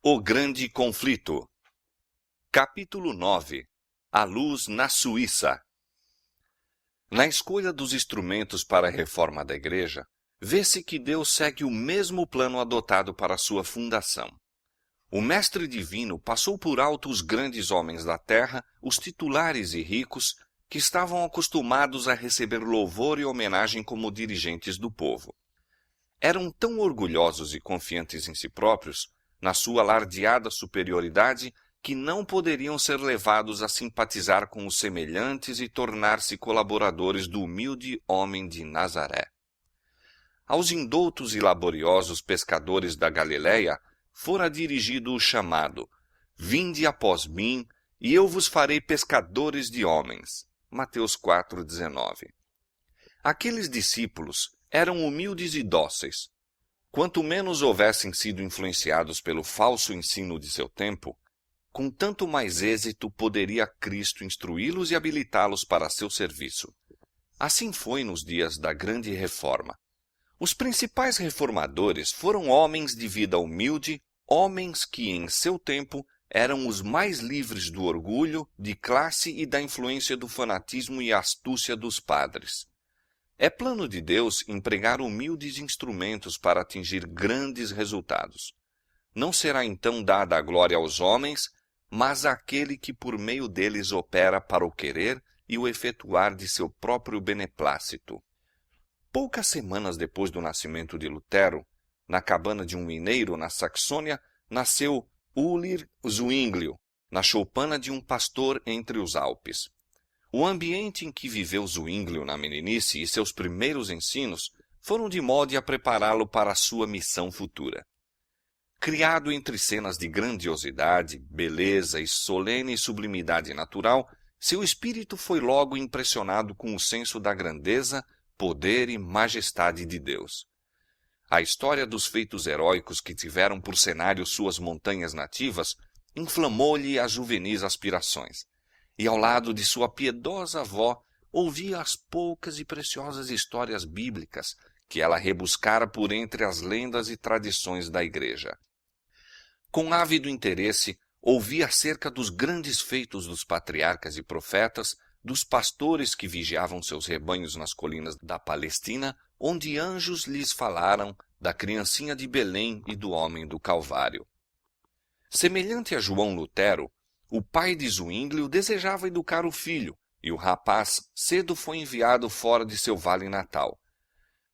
O Grande Conflito. Capítulo 9. A luz na Suíça. Na escolha dos instrumentos para a reforma da Igreja, vê-se que Deus segue o mesmo plano adotado para sua fundação. O Mestre Divino passou por alto os grandes homens da terra, os titulares e ricos, que estavam acostumados a receber louvor e homenagem como dirigentes do povo. Eram tão orgulhosos e confiantes em si próprios, na sua alardeada superioridade, que não poderiam ser levados a simpatizar com os semelhantes e tornar-se colaboradores do humilde homem de Nazaré. Aos indoutos e laboriosos pescadores da Galileia fora dirigido o chamado: Vinde após mim, e eu vos farei pescadores de homens. Mateus 4,19. Aqueles discípulos eram humildes e dóceis. Quanto menos houvessem sido influenciados pelo falso ensino de seu tempo, com tanto mais êxito poderia Cristo instruí-los e habilitá-los para seu serviço. Assim foi nos dias da Grande Reforma. Os principais reformadores foram homens de vida humilde, homens que, em seu tempo, eram os mais livres do orgulho, de classe e da influência do fanatismo e astúcia dos padres. É plano de Deus empregar humildes instrumentos para atingir grandes resultados. Não será então dada a glória aos homens, mas àquele que por meio deles opera para o querer e o efetuar de seu próprio beneplácito. Poucas semanas depois do nascimento de Lutero, na cabana de um mineiro na Saxônia, nasceu Ulrich Zwinglio, na choupana de um pastor entre os Alpes. O ambiente em que viveu Zwinglio na meninice e seus primeiros ensinos foram de modo a prepará-lo para a sua missão futura. Criado entre cenas de grandiosidade, beleza e solene sublimidade natural, seu espírito foi logo impressionado com o senso da grandeza, poder e majestade de Deus. A história dos feitos heróicos que tiveram por cenário suas montanhas nativas inflamou-lhe as juvenis aspirações, e ao lado de sua piedosa avó ouvia as poucas e preciosas histórias bíblicas que ela rebuscara por entre as lendas e tradições da Igreja. Com ávido interesse, ouvia acerca dos grandes feitos dos patriarcas e profetas, dos pastores que vigiavam seus rebanhos nas colinas da Palestina, onde anjos lhes falaram da criancinha de Belém e do homem do Calvário. Semelhante a João Lutero, o pai de Zwinglio desejava educar o filho, e o rapaz cedo foi enviado fora de seu vale natal.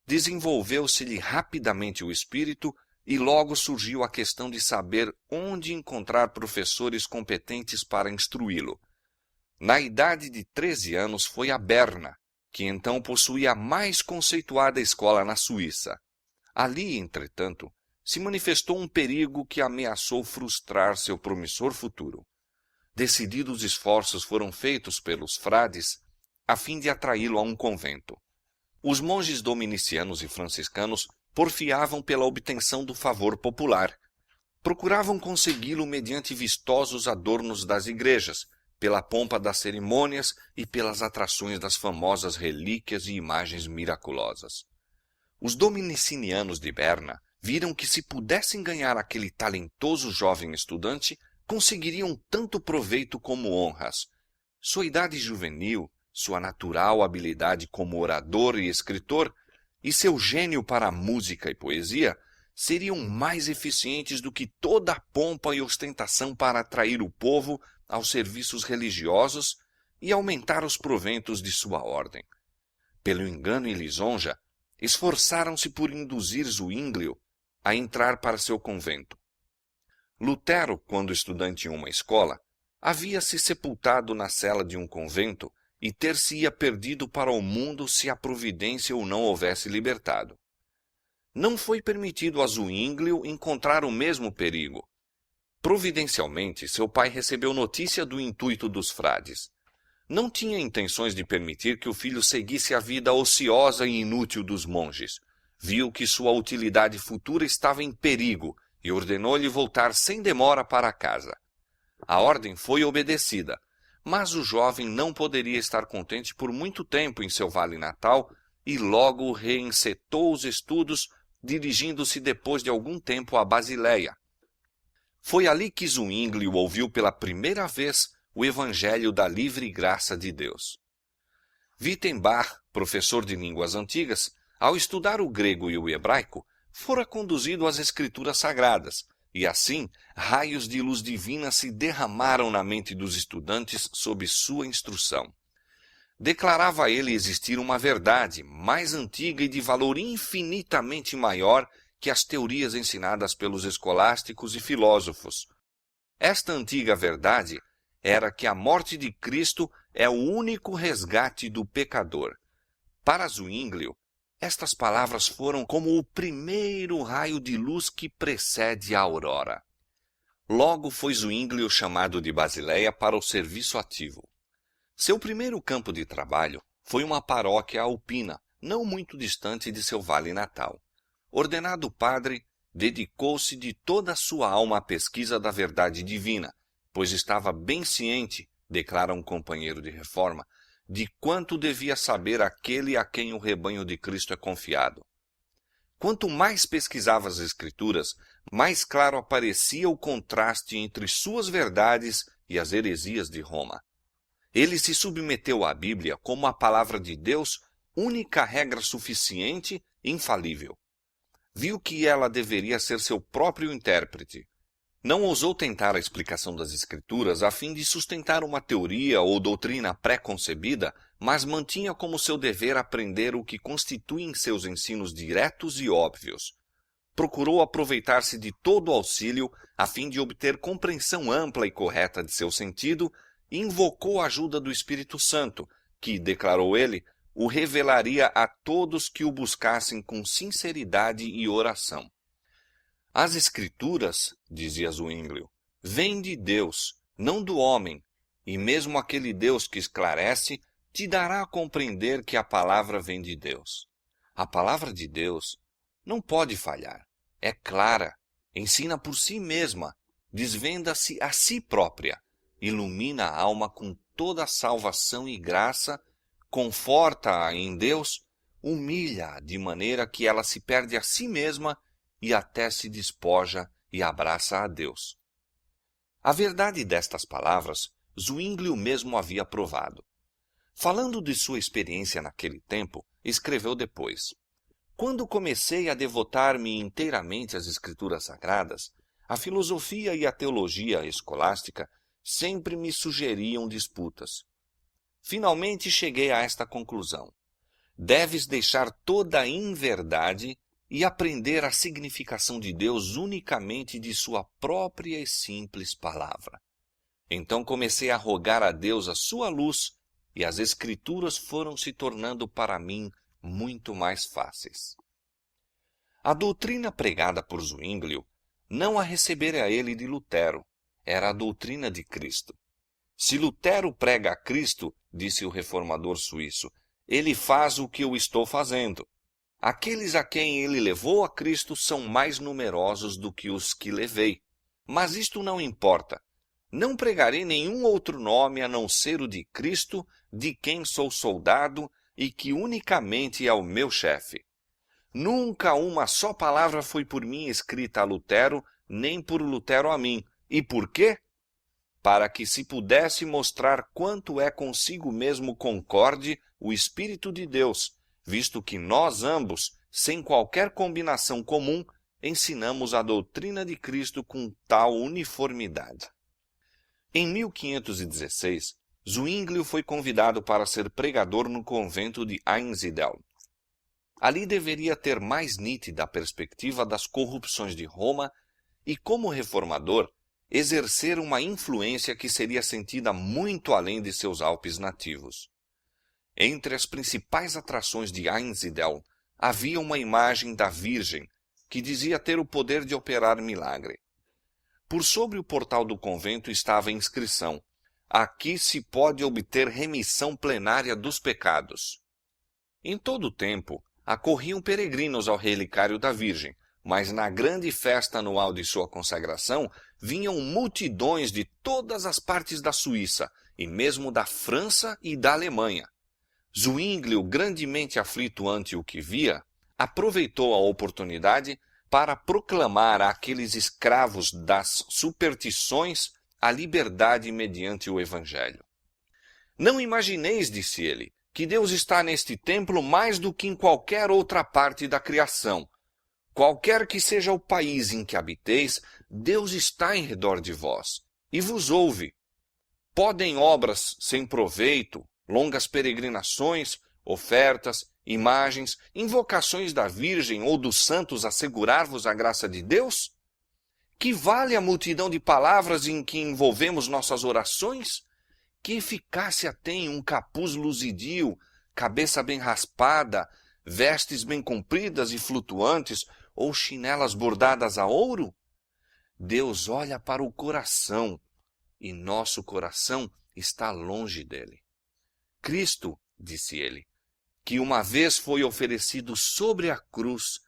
Desenvolveu-se-lhe rapidamente o espírito e logo surgiu a questão de saber onde encontrar professores competentes para instruí-lo. Na idade de 13 anos foi a Berna, que então possuía a mais conceituada escola na Suíça. Ali, entretanto, se manifestou um perigo que ameaçou frustrar seu promissor futuro. Decididos esforços foram feitos pelos frades a fim de atraí-lo a um convento. Os monges dominicianos e franciscanos porfiavam pela obtenção do favor popular. Procuravam consegui-lo mediante vistosos adornos das igrejas, pela pompa das cerimônias e pelas atrações das famosas relíquias e imagens miraculosas. Os dominicinianos de Berna viram que se pudessem ganhar aquele talentoso jovem estudante, conseguiriam tanto proveito como honras. Sua idade juvenil, sua natural habilidade como orador e escritor, e seu gênio para a música e poesia seriam mais eficientes do que toda a pompa e ostentação para atrair o povo aos serviços religiosos e aumentar os proventos de sua ordem. Pelo engano e lisonja, esforçaram-se por induzir Zwinglio a entrar para seu convento. Lutero, quando estudante em uma escola, havia se sepultado na cela de um convento e ter-se-ia perdido para o mundo se a providência o não houvesse libertado. Não foi permitido a Zwinglio encontrar o mesmo perigo. Providencialmente, seu pai recebeu notícia do intuito dos frades. Não tinha intenções de permitir que o filho seguisse a vida ociosa e inútil dos monges. Viu que sua utilidade futura estava em perigo e ordenou-lhe voltar sem demora para casa. A ordem foi obedecida, mas o jovem não poderia estar contente por muito tempo em seu vale natal e logo reencetou os estudos, dirigindo-se depois de algum tempo a Basileia. Foi ali que Zwinglio ouviu pela primeira vez o Evangelho da livre graça de Deus. Wittenbach, professor de línguas antigas, ao estudar o grego e o hebraico, fora conduzido às Escrituras Sagradas, e assim raios de luz divina se derramaram na mente dos estudantes sob sua instrução. Declarava ele existir uma verdade mais antiga e de valor infinitamente maior que as teorias ensinadas pelos escolásticos e filósofos. Esta antiga verdade era que a morte de Cristo é o único resgate do pecador. Para Zwinglio, estas palavras foram como o primeiro raio de luz que precede a aurora. Logo foi Zwinglio chamado de Basileia para o serviço ativo. Seu primeiro campo de trabalho foi uma paróquia alpina, não muito distante de seu vale natal. Ordenado padre, dedicou-se de toda a sua alma à pesquisa da verdade divina, pois estava bem ciente, declara um companheiro de reforma, de quanto devia saber aquele a quem o rebanho de Cristo é confiado. Quanto mais pesquisava as Escrituras, mais claro aparecia o contraste entre suas verdades e as heresias de Roma. Ele se submeteu à Bíblia como a palavra de Deus, única regra suficiente e infalível. Viu que ela deveria ser seu próprio intérprete. Não ousou tentar a explicação das Escrituras a fim de sustentar uma teoria ou doutrina pré-concebida, mas mantinha como seu dever aprender o que constituem seus ensinos diretos e óbvios. Procurou aproveitar-se de todo o auxílio a fim de obter compreensão ampla e correta de seu sentido e invocou a ajuda do Espírito Santo, que, declarou ele, o revelaria a todos que o buscassem com sinceridade e oração. As Escrituras, dizia Zwinglio, vêm de Deus, não do homem, e mesmo aquele Deus que esclarece te dará a compreender que a palavra vem de Deus. A palavra de Deus não pode falhar, é clara, ensina por si mesma, desvenda-se a si própria, ilumina a alma com toda a salvação e graça, conforta-a em Deus, humilha-a de maneira que ela se perde a si mesma e até se despoja e abraça a Deus. A verdade destas palavras, Zwinglio mesmo havia provado. Falando de sua experiência naquele tempo, escreveu depois: quando comecei a devotar-me inteiramente às Escrituras Sagradas, a filosofia e a teologia escolástica sempre me sugeriam disputas. Finalmente cheguei a esta conclusão: deves deixar toda a inverdade e aprender a significação de Deus unicamente de sua própria e simples palavra. Então comecei a rogar a Deus a sua luz, e as Escrituras foram se tornando para mim muito mais fáceis. A doutrina pregada por Zwinglio não a recebera ele de Lutero, era a doutrina de Cristo. Se Lutero prega a Cristo, disse o reformador suíço, ele faz o que eu estou fazendo. Aqueles a quem ele levou a Cristo são mais numerosos do que os que levei. Mas isto não importa. Não pregarei nenhum outro nome a não ser o de Cristo, de quem sou soldado e que unicamente é o meu chefe. Nunca uma só palavra foi por mim escrita a Lutero, nem por Lutero a mim. E por quê? Para que se pudesse mostrar quanto é consigo mesmo concorde o Espírito de Deus, visto que nós ambos, sem qualquer combinação comum, ensinamos a doutrina de Cristo com tal uniformidade. Em 1516, Zwinglio foi convidado para ser pregador no convento de Einsiedeln. Ali deveria ter mais nítida a perspectiva das corrupções de Roma e, como reformador, exercer uma influência que seria sentida muito além de seus Alpes nativos. Entre as principais atrações de Einsiedeln havia uma imagem da Virgem, que dizia ter o poder de operar milagre. Por sobre o portal do convento estava a inscrição: aqui se pode obter remissão plenária dos pecados. Em todo o tempo, acorriam peregrinos ao relicário da Virgem, mas na grande festa anual de sua consagração, vinham multidões de todas as partes da Suíça, e mesmo da França e da Alemanha. Zwinglio, grandemente aflito ante o que via, aproveitou a oportunidade para proclamar àqueles escravos das superstições a liberdade mediante o Evangelho. Não imagineis, disse ele, que Deus está neste templo mais do que em qualquer outra parte da criação. Qualquer que seja o país em que habiteis, Deus está em redor de vós e vos ouve. Podem obras sem proveito, longas peregrinações, ofertas, imagens, invocações da Virgem ou dos santos assegurar-vos a graça de Deus? Que vale a multidão de palavras em que envolvemos nossas orações? Que eficácia tem um capuz luzidio, cabeça bem raspada, vestes bem compridas e flutuantes, ou chinelas bordadas a ouro? Deus olha para o coração, e nosso coração está longe dele. Cristo, disse ele, que uma vez foi oferecido sobre a cruz,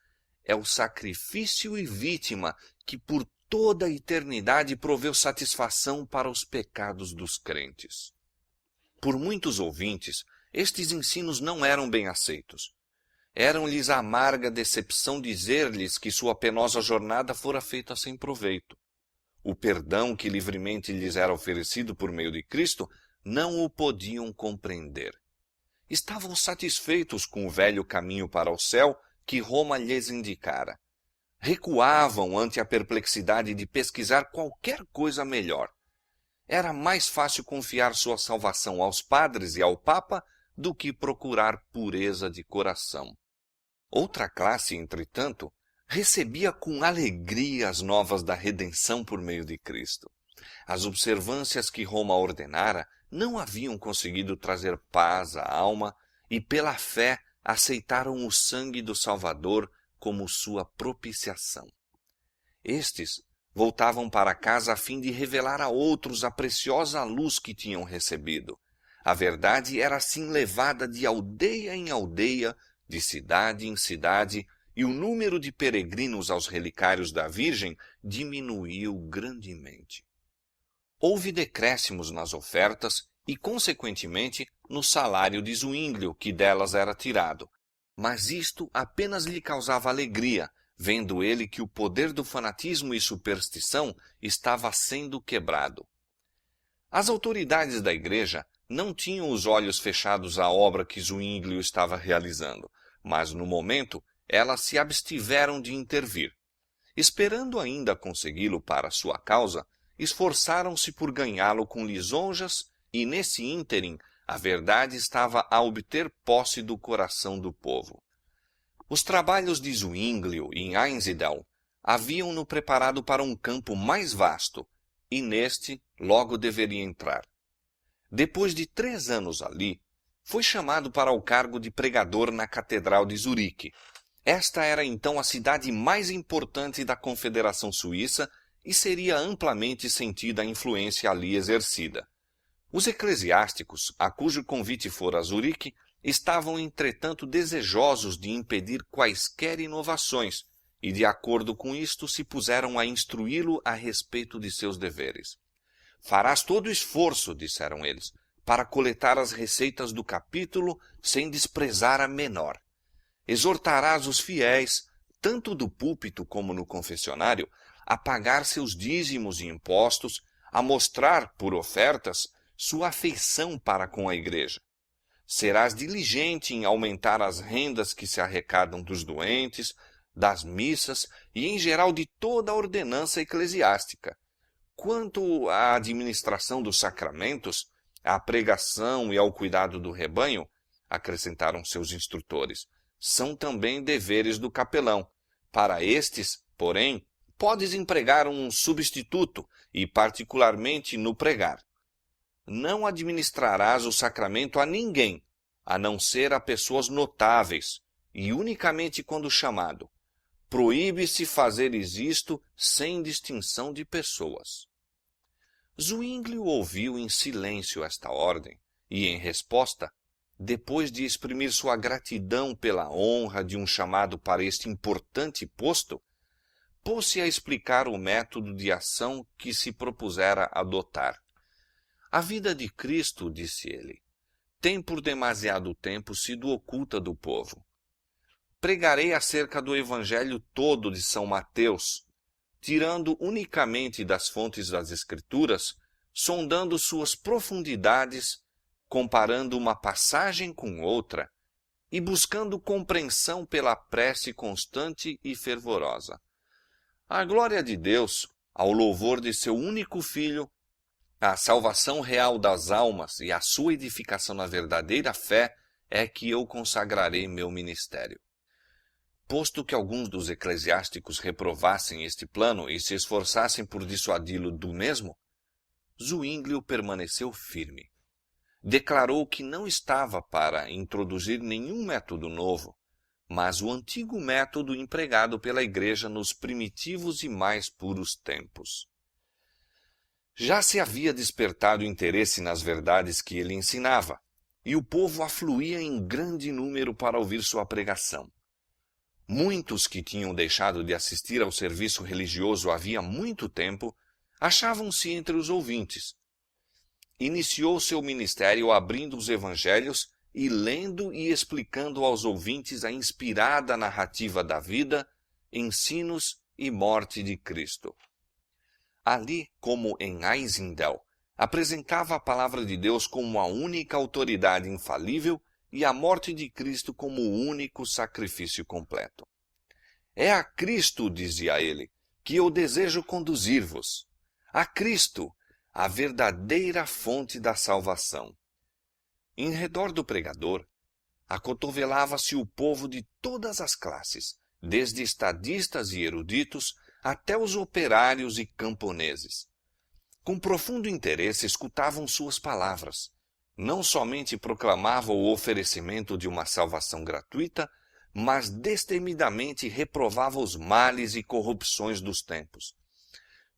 é o sacrifício e vítima que por toda a eternidade proveu satisfação para os pecados dos crentes. Por muitos ouvintes, estes ensinos não eram bem aceitos. Era-lhes amarga decepção dizer-lhes que sua penosa jornada fora feita sem proveito. O perdão que livremente lhes era oferecido por meio de Cristo não o podiam compreender. Estavam satisfeitos com o velho caminho para o céu que Roma lhes indicara. Recuavam ante a perplexidade de pesquisar qualquer coisa melhor. Era mais fácil confiar sua salvação aos padres e ao Papa do que procurar pureza de coração. Outra classe, entretanto, recebia com alegria as novas da redenção por meio de Cristo. As observâncias que Roma ordenara não haviam conseguido trazer paz à alma e, pela fé, aceitaram o sangue do Salvador como sua propiciação. Estes voltavam para casa a fim de revelar a outros a preciosa luz que tinham recebido. A verdade era assim levada de aldeia em aldeia, de cidade em cidade, e o número de peregrinos aos relicários da Virgem diminuiu grandemente. Houve decréscimos nas ofertas e, consequentemente, no salário de Zwinglio que delas era tirado, mas isto apenas lhe causava alegria, vendo ele que o poder do fanatismo e superstição estava sendo quebrado. As autoridades da igreja não tinham os olhos fechados à obra que Zwinglio estava realizando, mas, no momento, elas se abstiveram de intervir. Esperando ainda consegui-lo para sua causa, esforçaram-se por ganhá-lo com lisonjas e, nesse ínterim, a verdade estava a obter posse do coração do povo. Os trabalhos de Zwinglio em Einsiedeln haviam-no preparado para um campo mais vasto, e neste logo deveria entrar. Depois de 3 anos ali, foi chamado para o cargo de pregador na Catedral de Zurique. Esta era então a cidade mais importante da Confederação Suíça e seria amplamente sentida a influência ali exercida. Os eclesiásticos, a cujo convite fora a Zurique, estavam entretanto desejosos de impedir quaisquer inovações e, de acordo com isto, se puseram a instruí-lo a respeito de seus deveres. Farás todo o esforço, disseram eles, para coletar as receitas do capítulo sem desprezar a menor. Exortarás os fiéis, tanto do púlpito como no confessionário, a pagar seus dízimos e impostos, a mostrar, por ofertas, sua afeição para com a igreja. Serás diligente em aumentar as rendas que se arrecadam dos doentes, das missas e, em geral, de toda a ordenança eclesiástica. Quanto à administração dos sacramentos, à pregação e ao cuidado do rebanho, acrescentaram seus instrutores, são também deveres do capelão. Para estes, porém, podes empregar um substituto e, particularmente, no pregar. Não administrarás o sacramento a ninguém, a não ser a pessoas notáveis, e unicamente quando chamado. Proíbe-se fazeres isto sem distinção de pessoas. Zwinglio ouviu em silêncio esta ordem, e, em resposta, depois de exprimir sua gratidão pela honra de um chamado para este importante posto, pôs-se a explicar o método de ação que se propusera adotar. A vida de Cristo, disse ele, tem por demasiado tempo sido oculta do povo. pregarei acerca do Evangelho todo de São Mateus, tirando unicamente das fontes das Escrituras, sondando suas profundidades, comparando uma passagem com outra e buscando compreensão pela prece constante e fervorosa. A glória de Deus, ao louvor de seu único Filho, a salvação real das almas e a sua edificação na verdadeira fé é que eu consagrarei meu ministério. Posto que alguns dos eclesiásticos reprovassem este plano e se esforçassem por dissuadi-lo do mesmo, Zwinglio permaneceu firme. Declarou que não estava para introduzir nenhum método novo, mas o antigo método empregado pela Igreja nos primitivos e mais puros tempos. Já se havia despertado interesse nas verdades que ele ensinava, e o povo afluía em grande número para ouvir sua pregação. Muitos que tinham deixado de assistir ao serviço religioso havia muito tempo, achavam-se entre os ouvintes. Iniciou seu ministério abrindo os evangelhos e lendo e explicando aos ouvintes a inspirada narrativa da vida, ensinos e morte de Cristo. Ali, como em Eisendel, apresentava a palavra de Deus como a única autoridade infalível e a morte de Cristo como o único sacrifício completo. É a Cristo, dizia ele, que eu desejo conduzir-vos. A Cristo, a verdadeira fonte da salvação. Em redor do pregador, acotovelava-se o povo de todas as classes, desde estadistas e eruditos até os operários e camponeses. Com profundo interesse escutavam suas palavras. Não somente proclamava o oferecimento de uma salvação gratuita, mas destemidamente reprovava os males e corrupções dos tempos.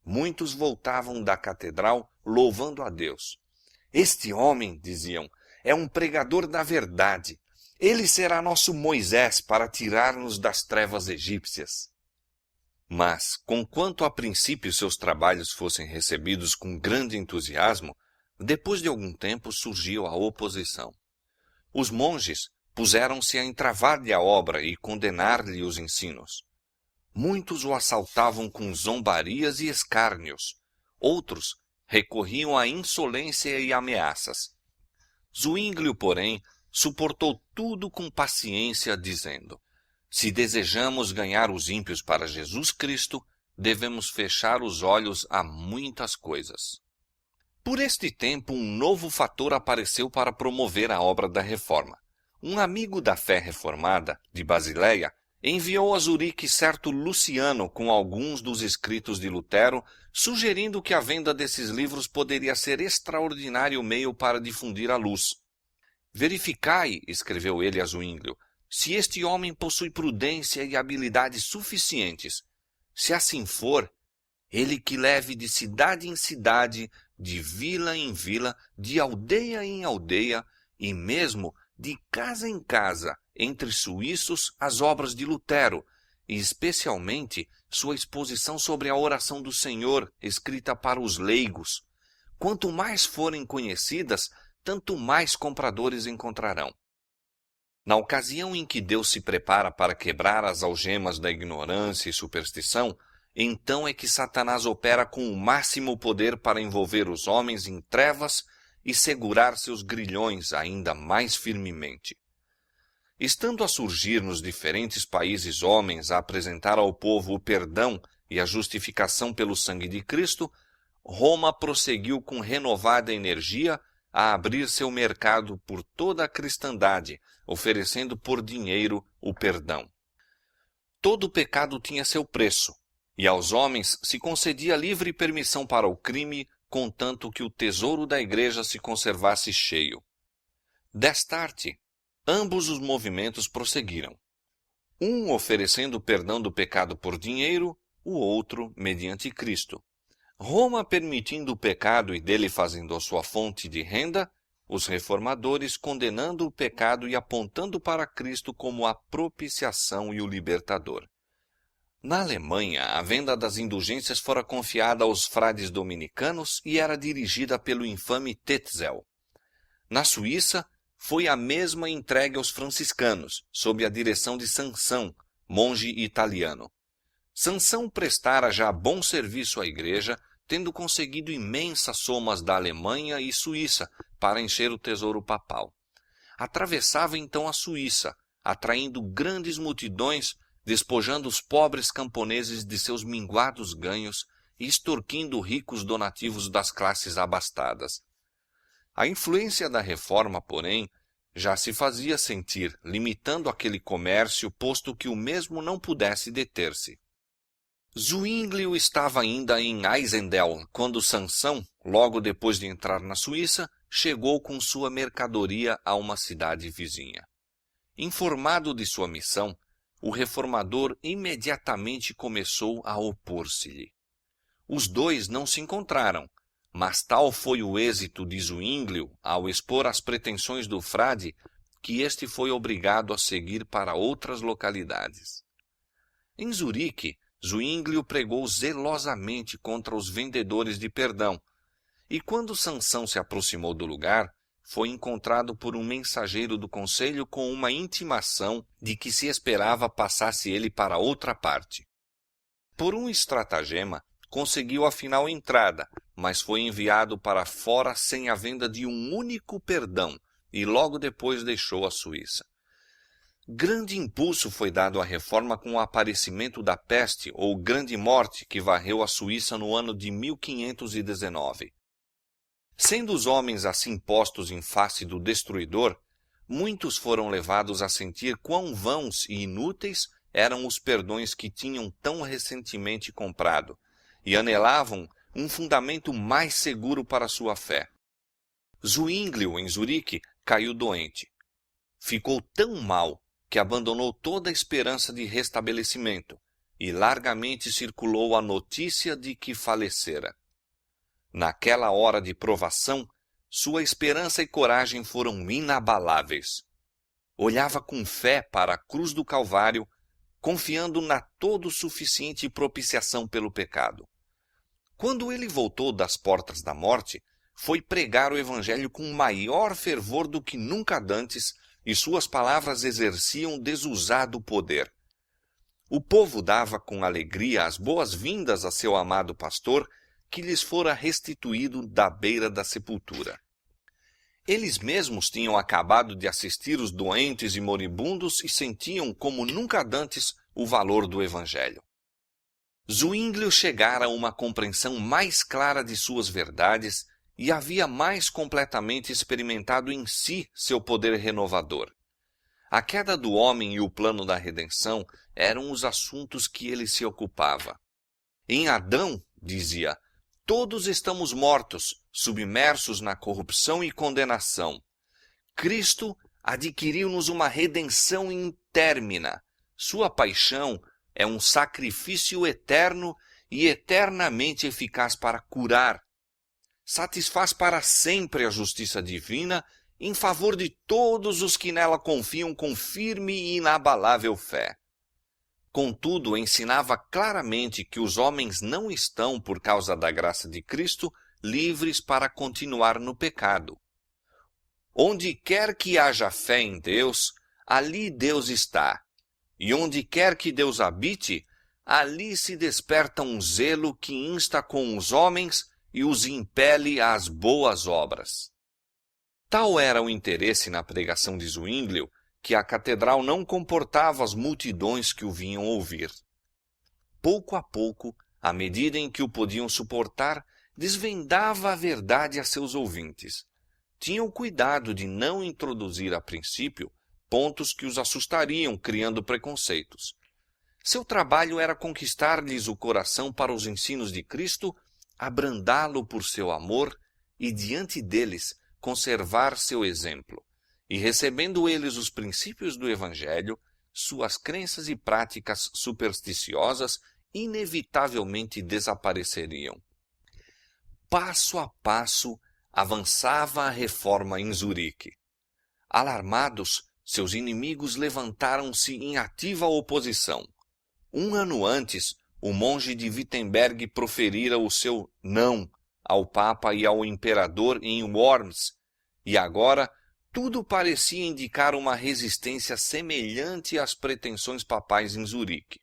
Muitos voltavam da catedral louvando a Deus. Este homem, diziam, é um pregador da verdade. Ele será nosso Moisés para tirar-nos das trevas egípcias. Mas, conquanto a princípio seus trabalhos fossem recebidos com grande entusiasmo, depois de algum tempo surgiu a oposição. Os monges puseram-se a entravar-lhe a obra e condenar-lhe os ensinos. Muitos o assaltavam com zombarias e escárnios. Outros recorriam à insolência e ameaças. Zwinglio, porém, suportou tudo com paciência, dizendo: se desejamos ganhar os ímpios para Jesus Cristo, devemos fechar os olhos a muitas coisas. Por este tempo, um novo fator apareceu para promover a obra da reforma. Um amigo da fé reformada, de Basileia, enviou a Zurique certo Luciano com alguns dos escritos de Lutero, sugerindo que a venda desses livros poderia ser extraordinário meio para difundir a luz. Verificai, escreveu ele a Zwinglio, se este homem possui prudência e habilidades suficientes. Se assim for, ele que leve de cidade em cidade, de vila em vila, de aldeia em aldeia, e mesmo de casa em casa, entre suíços, as obras de Lutero, e especialmente sua exposição sobre a oração do Senhor, escrita para os leigos. Quanto mais forem conhecidas, tanto mais compradores encontrarão. Na ocasião em que Deus se prepara para quebrar as algemas da ignorância e superstição, então é que Satanás opera com o máximo poder para envolver os homens em trevas e segurar seus grilhões ainda mais firmemente. Estando a surgir nos diferentes países homens a apresentar ao povo o perdão e a justificação pelo sangue de Cristo, Roma prosseguiu com renovada energia a abrir seu mercado por toda a cristandade, oferecendo por dinheiro o perdão. Todo pecado tinha seu preço, e aos homens se concedia livre permissão para o crime, contanto que o tesouro da igreja se conservasse cheio. Destarte, ambos os movimentos prosseguiram. Um oferecendo o perdão do pecado por dinheiro, o outro mediante Cristo. Roma permitindo o pecado e dele fazendo a sua fonte de renda, os reformadores condenando o pecado e apontando para Cristo como a propiciação e o libertador. Na Alemanha, a venda das indulgências fora confiada aos frades dominicanos e era dirigida pelo infame Tetzel. Na Suíça, foi a mesma entregue aos franciscanos, sob a direção de Sansão, monge italiano. Sansão prestara já bom serviço à igreja, tendo conseguido imensas somas da Alemanha e Suíça para encher o tesouro papal. Atravessava então a Suíça, atraindo grandes multidões, despojando os pobres camponeses de seus minguados ganhos e extorquindo ricos donativos das classes abastadas. A influência da reforma, porém, já se fazia sentir, limitando aquele comércio, posto que o mesmo não pudesse deter-se. Zuínglio estava ainda em Einsiedeln, quando Sansão, logo depois de entrar na Suíça, chegou com sua mercadoria a uma cidade vizinha. Informado de sua missão, o reformador imediatamente começou a opor-se-lhe. Os dois não se encontraram, mas tal foi o êxito de Zuínglio ao expor as pretensões do frade que este foi obrigado a seguir para outras localidades. Em Zurique, Zuínglio pregou zelosamente contra os vendedores de perdão, e quando Sansão se aproximou do lugar, foi encontrado por um mensageiro do conselho com uma intimação de que se esperava passasse ele para outra parte. Por um estratagema, conseguiu afinal entrada, mas foi enviado para fora sem a venda de um único perdão, e logo depois deixou a Suíça. Grande impulso foi dado à reforma com o aparecimento da peste ou grande morte que varreu a Suíça no ano de 1519. Sendo os homens assim postos em face do destruidor, muitos foram levados a sentir quão vãos e inúteis eram os perdões que tinham tão recentemente comprado, e anelavam um fundamento mais seguro para sua fé. Zuínglio, em Zurique, caiu doente. Ficou tão mal que abandonou toda a esperança de restabelecimento e largamente circulou a notícia de que falecera. Naquela hora de provação, sua esperança e coragem foram inabaláveis. Olhava com fé para a cruz do Calvário, confiando na todo suficiente propiciação pelo pecado. Quando ele voltou das portas da morte, foi pregar o evangelho com maior fervor do que nunca dantes, e suas palavras exerciam desusado poder. O povo dava com alegria as boas-vindas a seu amado pastor, que lhes fora restituído da beira da sepultura. Eles mesmos tinham acabado de assistir os doentes e moribundos e sentiam como nunca dantes o valor do evangelho. Zuínglio chegara a uma compreensão mais clara de suas verdades e havia mais completamente experimentado em si seu poder renovador. A queda do homem e o plano da redenção eram os assuntos que ele se ocupava. Em Adão, dizia, todos estamos mortos, submersos na corrupção e condenação. Cristo adquiriu-nos uma redenção intérmina. Sua paixão é um sacrifício eterno e eternamente eficaz para curar. Satisfaz para sempre a justiça divina em favor de todos os que nela confiam com firme e inabalável fé. Contudo, ensinava claramente que os homens não estão, por causa da graça de Cristo, livres para continuar no pecado. Onde quer que haja fé em Deus, ali Deus está. E onde quer que Deus habite, ali se desperta um zelo que insta com os homens e os impele às boas obras. Tal era o interesse na pregação de Zuínglio, que a catedral não comportava as multidões que o vinham ouvir. Pouco a pouco, à medida em que o podiam suportar, desvendava a verdade a seus ouvintes. Tinham cuidado de não introduzir a princípio pontos que os assustariam, criando preconceitos. Seu trabalho era conquistar-lhes o coração para os ensinos de Cristo, abrandá-lo por seu amor e, diante deles, conservar seu exemplo. E recebendo eles os princípios do Evangelho, suas crenças e práticas supersticiosas inevitavelmente desapareceriam. Passo a passo, avançava a reforma em Zurique. Alarmados, seus inimigos levantaram-se em ativa oposição. Um ano antes, o monge de Wittenberg proferira o seu não ao Papa e ao Imperador em Worms, e agora, tudo parecia indicar uma resistência semelhante às pretensões papais em Zurique.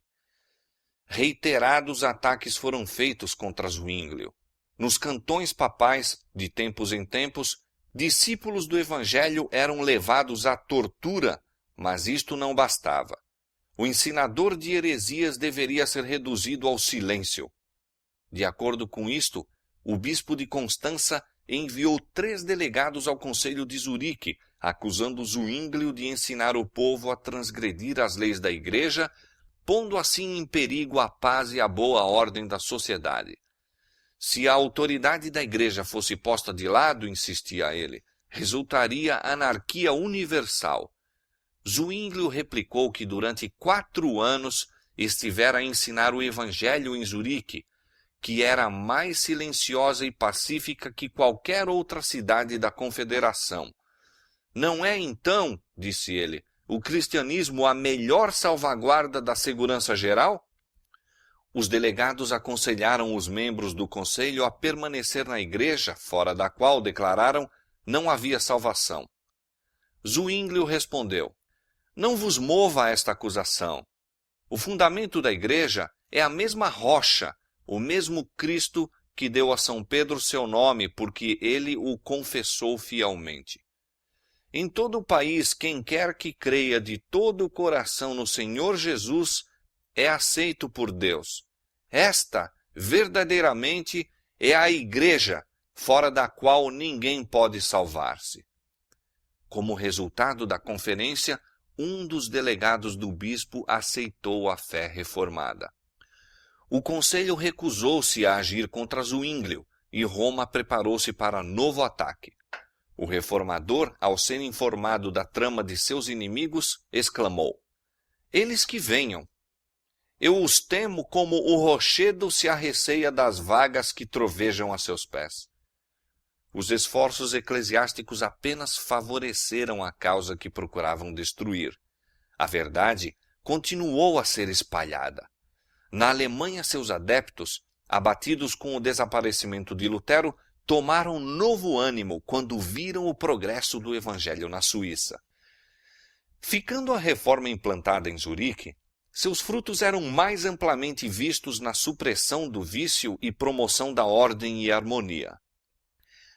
Reiterados ataques foram feitos contra Zwinglio. Nos cantões papais, de tempos em tempos, discípulos do Evangelho eram levados à tortura, mas isto não bastava. O ensinador de heresias deveria ser reduzido ao silêncio. De acordo com isto, o bispo de Constança enviou 3 delegados ao conselho de Zurique, acusando Zwinglio de ensinar o povo a transgredir as leis da igreja, pondo assim em perigo a paz e a boa ordem da sociedade. Se a autoridade da igreja fosse posta de lado, insistia ele, resultaria anarquia universal. Zwinglio replicou que durante 4 anos estivera a ensinar o evangelho em Zurique, que era mais silenciosa e pacífica que qualquer outra cidade da Confederação. Não é então, disse ele, o cristianismo a melhor salvaguarda da segurança geral? Os delegados aconselharam os membros do conselho a permanecer na igreja, fora da qual, declararam, não havia salvação. Zwinglio respondeu, não vos mova a esta acusação. O fundamento da igreja é a mesma rocha, o mesmo Cristo que deu a São Pedro seu nome, porque ele o confessou fielmente. Em todo o país, quem quer que creia de todo o coração no Senhor Jesus é aceito por Deus. Esta, verdadeiramente, é a igreja, fora da qual ninguém pode salvar-se. Como resultado da conferência, um dos delegados do bispo aceitou a fé reformada. O conselho recusou-se a agir contra Zwinglio e Roma preparou-se para novo ataque. O reformador, ao ser informado da trama de seus inimigos, exclamou, eles que venham. Eu os temo como o rochedo se arreceia das vagas que trovejam a seus pés. Os esforços eclesiásticos apenas favoreceram a causa que procuravam destruir. A verdade continuou a ser espalhada. Na Alemanha, seus adeptos, abatidos com o desaparecimento de Lutero, tomaram novo ânimo quando viram o progresso do Evangelho na Suíça. Ficando a reforma implantada em Zurique, seus frutos eram mais amplamente vistos na supressão do vício e promoção da ordem e harmonia.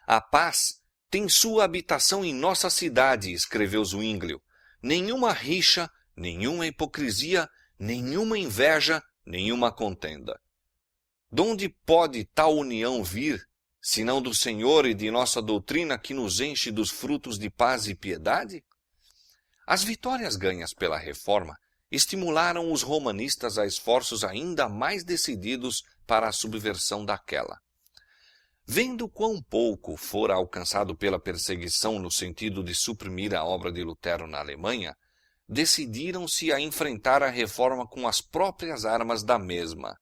A paz tem sua habitação em nossa cidade, escreveu Zwinglio. Nenhuma rixa, nenhuma hipocrisia, nenhuma inveja, nenhuma contenda. Donde pode tal união vir, senão do Senhor e de nossa doutrina que nos enche dos frutos de paz e piedade? As vitórias ganhas pela reforma estimularam os romanistas a esforços ainda mais decididos para a subversão daquela. Vendo quão pouco fora alcançado pela perseguição no sentido de suprimir a obra de Lutero na Alemanha, decidiram-se a enfrentar a reforma com as próprias armas da mesma.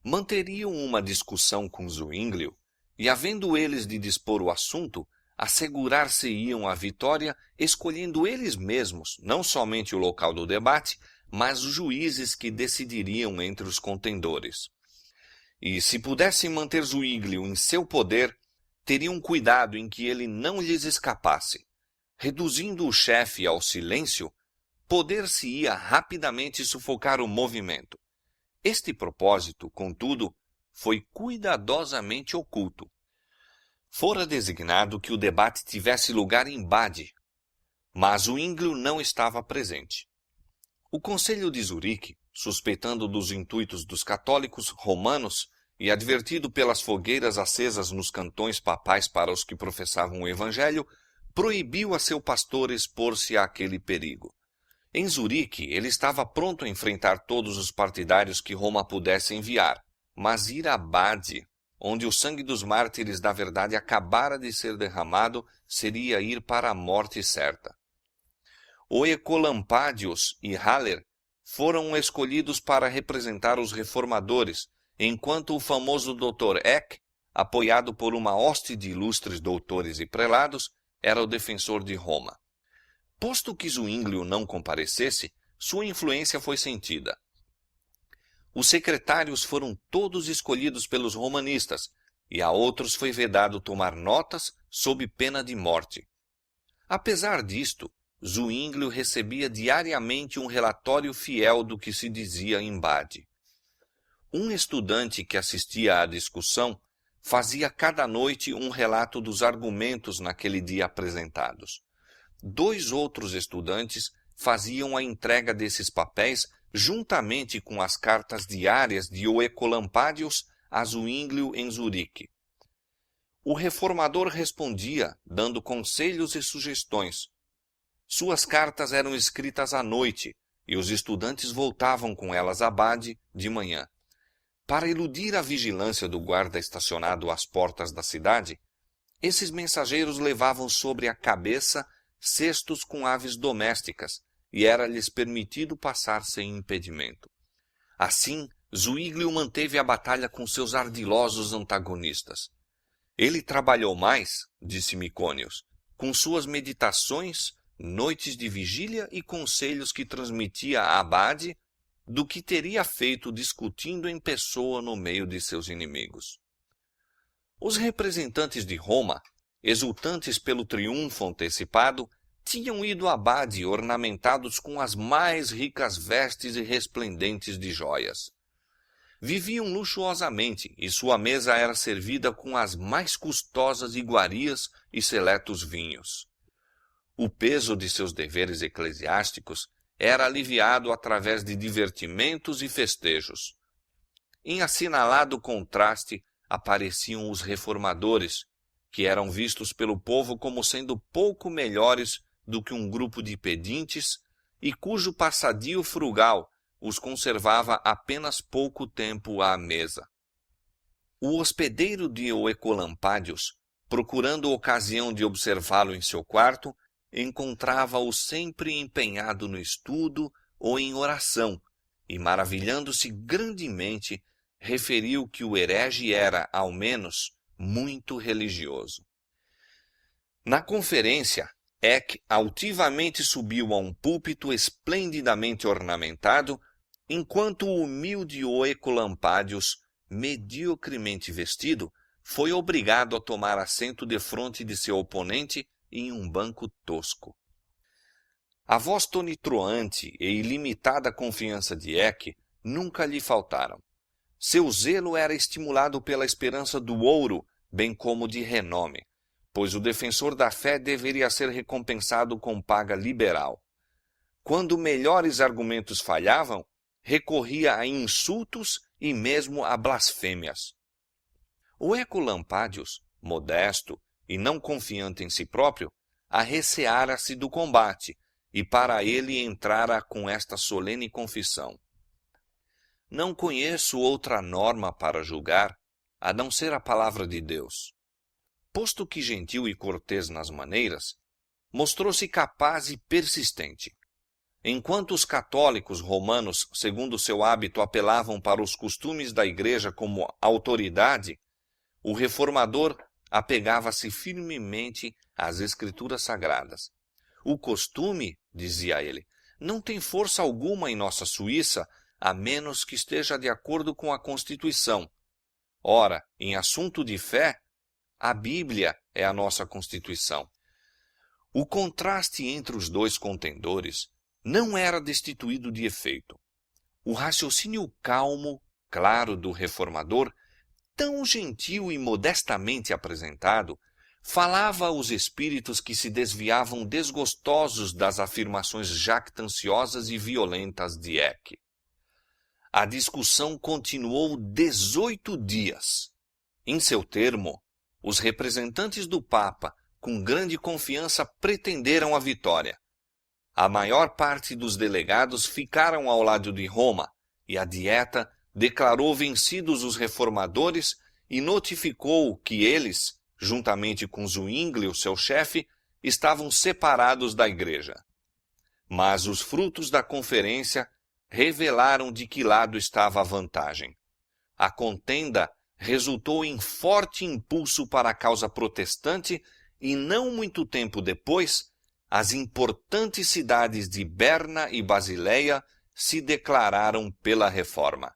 Manteriam uma discussão com Zwinglio e, havendo eles de dispor o assunto, assegurar-se-iam a vitória, escolhendo eles mesmos, não somente o local do debate, mas os juízes que decidiriam entre os contendores. E, se pudessem manter Zwinglio em seu poder, teriam cuidado em que ele não lhes escapasse. Reduzindo o chefe ao silêncio, poder-se-ia rapidamente sufocar o movimento. Este propósito, contudo, foi cuidadosamente oculto. Fora designado que o debate tivesse lugar em Bade, mas Zwinglio não estava presente. O Conselho de Zurique, suspeitando dos intuitos dos católicos romanos e advertido pelas fogueiras acesas nos cantões papais para os que professavam o Evangelho, proibiu a seu pastor expor-se àquele perigo. Em Zurique, ele estava pronto a enfrentar todos os partidários que Roma pudesse enviar, mas ir a Bade, onde o sangue dos mártires da verdade acabara de ser derramado, seria ir para a morte certa. Oecolampadius e Haller foram escolhidos para representar os reformadores, enquanto o famoso Dr. Eck, apoiado por uma hoste de ilustres doutores e prelados, era o defensor de Roma. Posto que Zwinglio não comparecesse, sua influência foi sentida. Os secretários foram todos escolhidos pelos romanistas, e a outros foi vedado tomar notas sob pena de morte. Apesar disto, Zwinglio recebia diariamente um relatório fiel do que se dizia em Bade. Um estudante que assistia à discussão fazia cada noite um relato dos argumentos naquele dia apresentados. 2 outros estudantes faziam a entrega desses papéis juntamente com as cartas diárias de Oecolampadius a Zwinglio em Zurique. O reformador respondia, dando conselhos e sugestões. Suas cartas eram escritas à noite, e os estudantes voltavam com elas a Bade de manhã. Para eludir a vigilância do guarda estacionado às portas da cidade, esses mensageiros levavam sobre a cabeça cestos com aves domésticas, e era-lhes permitido passar sem impedimento. Assim, Zwinglio manteve a batalha com seus ardilosos antagonistas. Ele trabalhou mais, disse Micônios, com suas meditações, noites de vigília e conselhos que transmitia a Bade, do que teria feito discutindo em pessoa no meio de seus inimigos. Os representantes de Roma, exultantes pelo triunfo antecipado, tinham ido a Bade ornamentados com as mais ricas vestes e resplendentes de joias. Viviam luxuosamente e sua mesa era servida com as mais custosas iguarias e seletos vinhos. O peso de seus deveres eclesiásticos era aliviado através de divertimentos e festejos. Em assinalado contraste apareciam os reformadores, que eram vistos pelo povo como sendo pouco melhores do que um grupo de pedintes e cujo passadio frugal os conservava apenas pouco tempo à mesa. O hospedeiro de Oecolampadius, procurando ocasião de observá-lo em seu quarto, encontrava-o sempre empenhado no estudo ou em oração, e, maravilhando-se grandemente, referiu que o herege era, ao menos, muito religioso. Na conferência, Eck altivamente subiu a um púlpito esplendidamente ornamentado, enquanto o humilde Oecolampadius, mediocremente vestido, foi obrigado a tomar assento defronte de seu oponente em um banco tosco. A voz tonitruante e ilimitada confiança de Eck nunca lhe faltaram. Seu zelo era estimulado pela esperança do ouro, bem como de renome, pois o defensor da fé deveria ser recompensado com paga liberal. Quando melhores argumentos falhavam, recorria a insultos e mesmo a blasfêmias. Oecolampadius, modesto e não confiante em si próprio, arreceara-se do combate, e para ele entrara com esta solene confissão: não conheço outra norma para julgar, a não ser a palavra de Deus. Posto que gentil e cortês nas maneiras, mostrou-se capaz e persistente. Enquanto os católicos romanos, segundo seu hábito, apelavam para os costumes da igreja como autoridade, o reformador apegava-se firmemente às escrituras sagradas. O costume, dizia ele, não tem força alguma em nossa Suíça, a menos que esteja de acordo com a Constituição. Ora, em assunto de fé, a Bíblia é a nossa Constituição. O contraste entre os dois contendores não era destituído de efeito. O raciocínio calmo, claro do reformador, tão gentil e modestamente apresentado, falava aos espíritos que se desviavam desgostosos das afirmações jactanciosas e violentas de Eck. A discussão continuou 18 dias. Em seu termo, os representantes do Papa, com grande confiança, pretenderam a vitória. A maior parte dos delegados ficaram ao lado de Roma, e a Dieta declarou vencidos os reformadores e notificou que eles, juntamente com Zwinglio, seu chefe, estavam separados da igreja. Mas os frutos da conferência revelaram de que lado estava a vantagem. A contenda resultou em forte impulso para a causa protestante e não muito tempo depois, as importantes cidades de Berna e Basileia se declararam pela reforma.